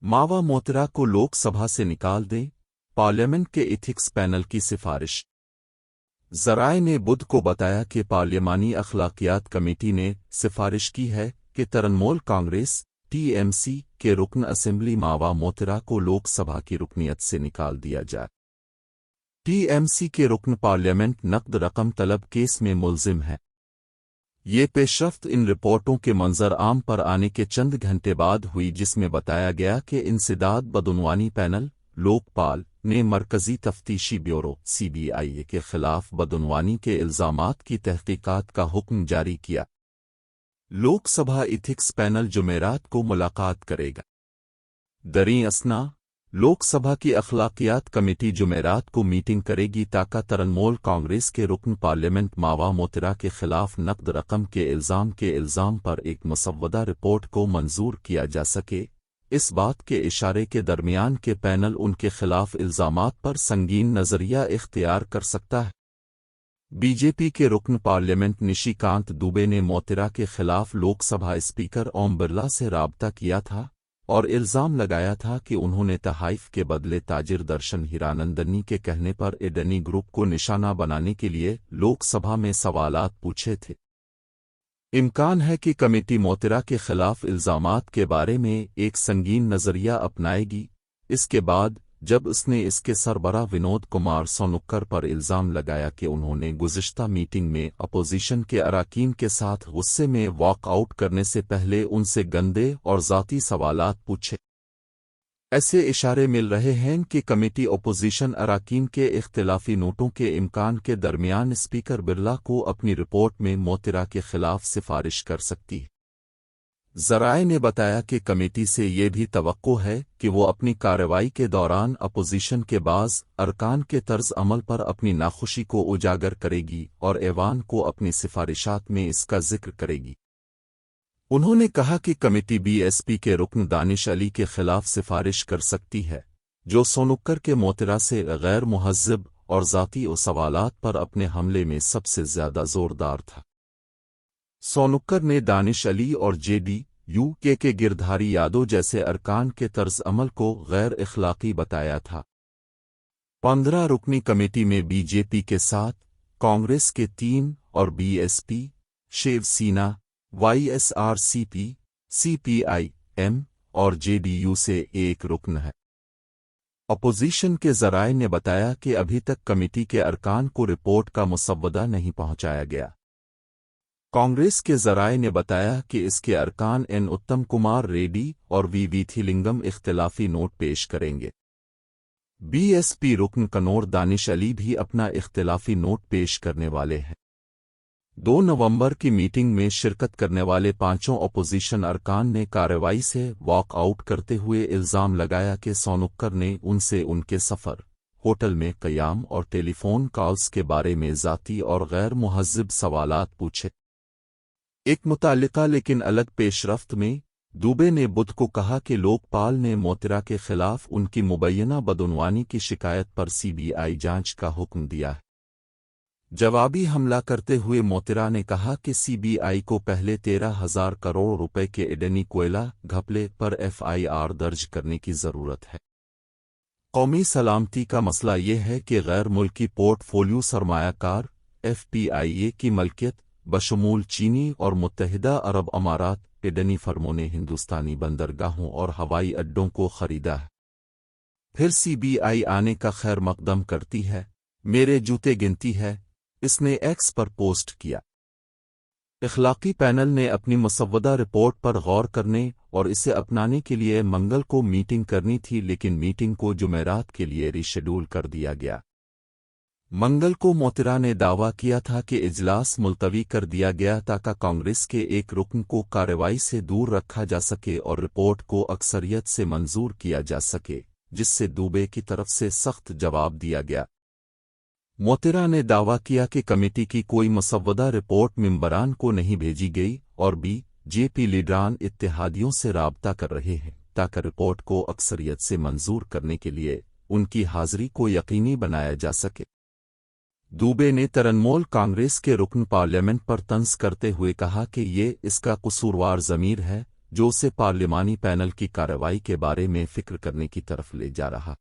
मावा मोतरा को लोकसभा से निकाल दें, पार्लियामेंट के एथिक्स पैनल की सिफारिश। ज़राए ने बुध को बताया कि पार्लियामानी अखलाकियात कमेटी ने सिफारिश की है कि तृणमूल कांग्रेस टीएमसी के रुकन असेंबली मावा मोतरा को लोकसभा की रुकनियत से निकाल दिया जाए। टीएमसी के रुकन पार्लियामेंट नकद रकम तलब केस में मुलजिम है। ये पेशरफ्त इन रिपोर्टों के मंजर आम पर आने के चंद घंटे बाद हुई, जिसमें बताया गया कि इंसदाद बदउनवानी पैनल लोकपाल ने मरकजी तफ्तीशी ब्यूरो सीबीआई के खिलाफ बदउनवानी के इल्जामात की तहकीकात का हुक्म जारी किया। लोकसभा एथिक्स पैनल जुमेरात को मुलाकात करेगा। दरी असना लोकसभा की अखलाकियात कमेटी जुमेरात को मीटिंग करेगी ताकि तृणमूल कांग्रेस के रुकन पार्लियामेंट मावा मोतरा के खिलाफ नकद रकम के इल्जाम पर एक मुसव्वदा रिपोर्ट को मंजूर किया जा सके। इस बात के इशारे के दरमियान के पैनल उनके खिलाफ इल्जामात पर संगीन नजरिया इख्तियार कर सकता है। बीजेपी के रुकन पार्लियामेंट निशिकांत दुबे ने मोतरा के खिलाफ लोकसभा स्पीकर ओम बिरला से राबता किया था और इल्जाम लगाया था कि उन्होंने तहाइफ के बदले ताजिर दर्शन हीरानंदनी के कहने पर एडनी ग्रुप को निशाना बनाने के लिए लोकसभा में सवालात पूछे थे। इम्कान है कि कमेटी मोतरा के खिलाफ इल्जामात के बारे में एक संगीन नजरिया अपनाएगी। इसके बाद जब उसने इसके सरबराह विनोद कुमार सोनुक्कर पर इल्जाम लगाया कि उन्होंने गुज़िश्ता मीटिंग में अपोजिशन के अराकीन के साथ गुस्से में वॉकआउट करने से पहले उनसे गंदे और ज़ाती सवालात पूछे। ऐसे इशारे मिल रहे हैं कि कमेटी अपोजिशन अराकीन के इख्तिलाफी नोटों के इम्कान के दरमियान स्पीकर बिरला को अपनी रिपोर्ट में मोतरा के खिलाफ सिफारिश कर सकती है। ज़राए ने बताया कि कमेटी से ये भी तवक्को है कि वो अपनी कार्रवाई के दौरान अपोजिशन के बाज़ अरकान के तर्ज अमल पर अपनी नाखुशी को उजागर करेगी और ऐवान को अपनी सिफारिशात में इसका जिक्र करेगी। उन्होंने कहा कि कमेटी बीएसपी के रुकन दानिश अली के खिलाफ सिफारिश कर सकती है, जो सोनुक्कर के मोतरा से गैर मुहज़्ज़ब और ज़ाती सवालात पर अपने हमले में सबसे ज़्यादा ज़ोरदार था। सोनुक्कर ने दानिश अली और जेडीयू के गिरधारी यादव जैसे अरकान के तर्ज अमल को गैर इखलाकी बताया था। 15 रुकनी कमेटी में बीजेपी के 7, कांग्रेस के 3 और बीएसपी, शिवसेना, वाईएसआरसीपी, सीपीआईएम और जेडीयू से 1 रुकन है। अपोजिशन के ज़राए ने बताया कि अभी तक कमेटी के अरकान को रिपोर्ट का मुसव्वदा नहीं पहुंचाया गया। कांग्रेस के ज़राए ने बताया कि इसके अरकान एन उत्तम कुमार रेड्डी और वी वीथिलिंगम इख्तिलाफी नोट पेश करेंगे। बीएसपी रुकन कनौर दानिश अली भी अपना इख्तिलाफी नोट पेश करने वाले हैं। 2 नवंबर की मीटिंग में शिरकत करने वाले 5 अपोजिशन अरकान ने कार्रवाई से वॉकआउट करते हुए इल्ज़ाम लगाया कि सोनुक्कर ने उनसे उनके सफ़र, होटल में क़याम और टेलीफोन कॉल्स के बारे में ज़ाती और गैर मुहज़्ज़ब सवालात पूछे। एक मुतालिका लेकिन अलग पेशरफ्त में दुबे ने बुध को कहा कि लोकपाल ने मोतरा के खिलाफ उनकी मुबैयना बदउनवानी की शिकायत पर सीबीआई जांच का हुक्म दिया है। जवाबी हमला करते हुए मोतरा ने कहा कि सीबीआई को पहले 13,000 करोड़ रुपए के एडनी कोयला घपले पर एफआईआर दर्ज करने की ज़रूरत है। कौमी सलामती का मसला ये है कि गैर मुल्की पोर्टफोलियो सरमायाकार एफपीआईए की मलकियत बशमूल चीनी और मुत्तहिदा अरब अमारात एडनी फर्मों ने हिंदुस्तानी बंदरगाहों और हवाई अड्डों को खरीदा है। फिर सीबीआई आने का खैर मकदम करती है, मेरे जूते गिनती है, इसने एक्स पर पोस्ट किया। इखलाकी पैनल ने अपनी मुसव्वदा रिपोर्ट पर गौर करने और इसे अपनाने के लिए मंगल को मीटिंग करनी थी, लेकिन मीटिंग को जुमेरात के लिए रीशेड्यूल कर दिया गया। मंगल को मोतरा ने दावा किया था कि इजलास मुलतवी कर दिया गया ताकि कांग्रेस के एक रुकन को कार्रवाई से दूर रखा जा सके और रिपोर्ट को अक्सरियत से मंजूर किया जा सके, जिससे दुबे की तरफ से सख्त जवाब दिया गया। मोतरा ने दावा किया कि कमेटी की कोई मुसव्वदा रिपोर्ट मेंबरान को नहीं भेजी गई और बीजेपी लीडरान इत्तेहादियों से राबता कर रहे हैं ताकि रिपोर्ट को अक्सरियत से मंजूर करने के लिए उनकी हाजिरी को यकीनी बनाया जा सके। दुबे ने तृणमूल कांग्रेस के रुकन पार्लियामेंट पर तंज करते हुए कहा कि ये इसका कसूरवार ज़मीर है جو اسے پارلیمانی پینل کی کارروائی کے بارے میں فکر کرنے کی طرف لے جا رہا